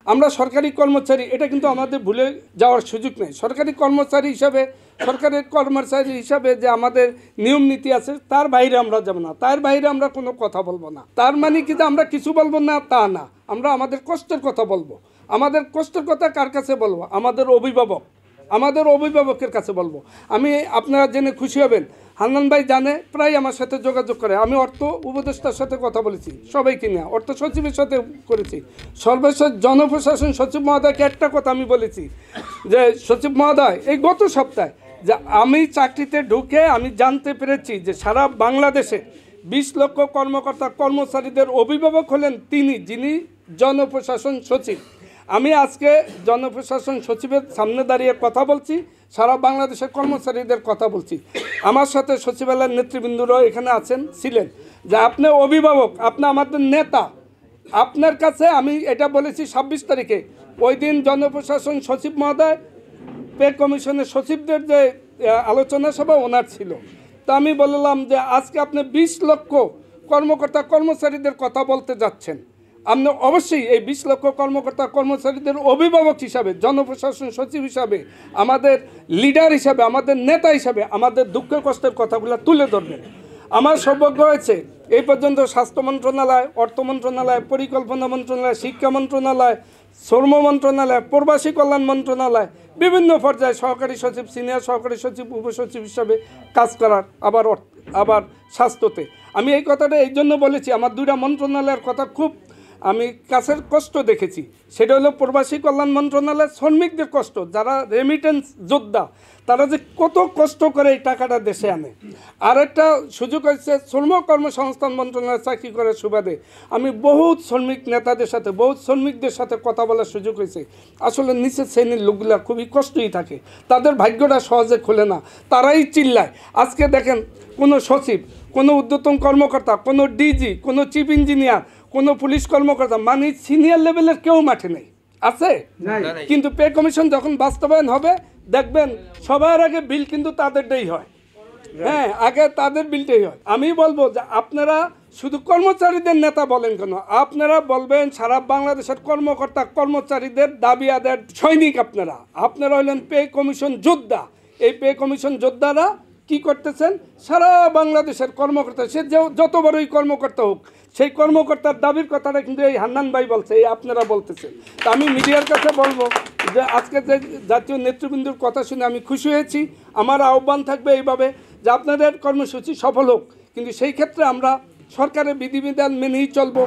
আমরা সরকারি কর্মচারী, এটা কিন্তু আমাদের ভুলে যাওয়ার সুযোগ নেই। সরকারি কর্মচারী হিসাবে, সরকারের কর্মচারী হিসাবে যে আমাদের নিয়ম নীতি আছে, তার বাইরে আমরা যাব না, তার বাইরে আমরা কোনো কথা বলবো না। তার মানে কি যে আমরা কিছু বলবো না তা না, আমরা আমাদের কষ্টের কথা বলবো। আমাদের কষ্টের কথা কার কাছে বলবো? আমাদের অভিভাবকের কাছে বলবো। আমি আপনারা জেনে খুশি হবেন, হান্নান ভাই জানে, প্রায় আমার সাথে যোগাযোগ করে। আমি অর্থ উপদেষ্টার সাথে কথা বলেছি, সবাইকে নিয়ে, অর্থ সচিবের সাথে করেছি। সর্বশেষ জনপ্রশাসন সচিব মহোদয়কে একটা কথা আমি বলেছি যে, সচিব মহোদয়, এই গত সপ্তাহে যে আমি চাকরিতে ঢুকে আমি জানতে পেরেছি যে সারা বাংলাদেশে 20 লক্ষ কর্মকর্তা কর্মচারীদের অভিভাবক হলেন তিনি, যিনি জনপ্রশাসন সচিব। আমি আজকে জনপ্রশাসন সচিবের সামনে দাঁড়িয়ে কথা বলছি, সারা বাংলাদেশের কর্মচারীদের কথা বলছি। আমার সাথে সচিবালয়ের নেতৃবৃন্দরাও এখানে ছিলেন, যে আপনি অভিভাবক, আপনি আমাদের নেতা। আপনার কাছে আমি এটা বলেছি 26 তারিখে, ওই দিন জনপ্রশাসন সচিব মহোদয় পে কমিশনের সচিবদের যে আলোচনা সভা ওনার ছিল। তো আমি বললাম যে আজকে আপনি 20 লক্ষ কর্মকর্তা কর্মচারীদের কথা বলতে যাচ্ছেন, আপনি অবশ্যই এই 20 লক্ষ কর্মকর্তা কর্মচারীদের অভিভাবক হিসাবে, জনপ্রশাসন সচিব হিসাবে, আমাদের লিডার হিসাবে, আমাদের নেতা হিসাবে আমাদের দুঃখ কষ্টের কথাগুলো তুলে ধরবেন। আমার সৌভাগ্য হয়েছে এই পর্যন্ত স্বাস্থ্য মন্ত্রণালয়, অর্থ মন্ত্রণালয়, পরিকল্পনা মন্ত্রণালয়, শিক্ষা মন্ত্রণালয়, শ্রম মন্ত্রণালয়, প্রবাসী কল্যাণ মন্ত্রণালয়, বিভিন্ন পর্যায়ে সহকারী সচিব, সিনিয়র সহকারী সচিব, উপসচিব হিসাবে কাজ করার, আবার স্বাস্থ্যতে। আমি এই কথাটা এই জন্য বলেছি, আমার 2টা মন্ত্রণালয়ের কথা খুব আমি কাছের কষ্ট দেখেছি। সেটা হলো প্রবাসী কল্যাণ মন্ত্রণালয়ের শ্রমিকদের কষ্ট, যারা রেমিটেন্স যোদ্ধা, তারা যে কত কষ্ট করে এই টাকাটা দেশে আনে। আর একটা সুযোগ হয়েছে শ্রম কর্মসংস্থান মন্ত্রণালয়ে চাকরি করার সুবাদে আমি বহুত শ্রমিক নেতাদের সাথে, বহুত শ্রমিকদের সাথে কথা বলার সুযোগ হয়েছে। আসলে নিচের শ্রেণীর লোকগুলা খুবই কষ্টই থাকে, তাদের ভাগ্যটা সহজে খোলে না, তারাই চিল্লায়। আজকে দেখেন, কোনো সচিব, কোনো ঊর্ধ্বতন কর্মকর্তা, কোনো ডিজি, কোনো চিফ ইঞ্জিনিয়ার, কোনো পুলিশ কর্মকর্তা, মানে সিনিয়র লেভেলের কেউ মাঠে নেই, আছে? কিন্তু পে কমিশন যখন বাস্তবায়ন হবে দেখবেন সবার আগে বিল কিন্তু তাদেরটাই হয়। হ্যাঁ, আগে তাদের বিলটাই হয়। আমি বলবো যে আপনারা শুধু কর্মচারীদের নেতা বলেন কেন, আপনারা বলবেন সারা বাংলাদেশের কর্মকর্তা কর্মচারীদের দাবি আদায়ের সৈনিক। আপনারা হলেন পে কমিশন যোদ্ধা। এই পে কমিশন যোদ্ধারা কি করতেছেন? সারা বাংলাদেশের কর্মকর্তা, সে যত বড়ই কর্মকর্তা হোক, সেই কর্মকর্তার দাবির কথাটা কিন্তু এই হান্নান ভাই বলছে, এই আপনারা বলতেছেন। তা আমি মিডিয়ার কাছে বলবো যে আজকে যে জাতীয় নেতৃবৃন্দর কথা শুনে আমি খুশি হয়েছি। আমার আহ্বান থাকবে এইভাবে যে আপনাদের কর্মসূচি সফল হোক, কিন্তু সেই ক্ষেত্রে আমরা সরকারের বিধিবিধান মেনেই চলবো।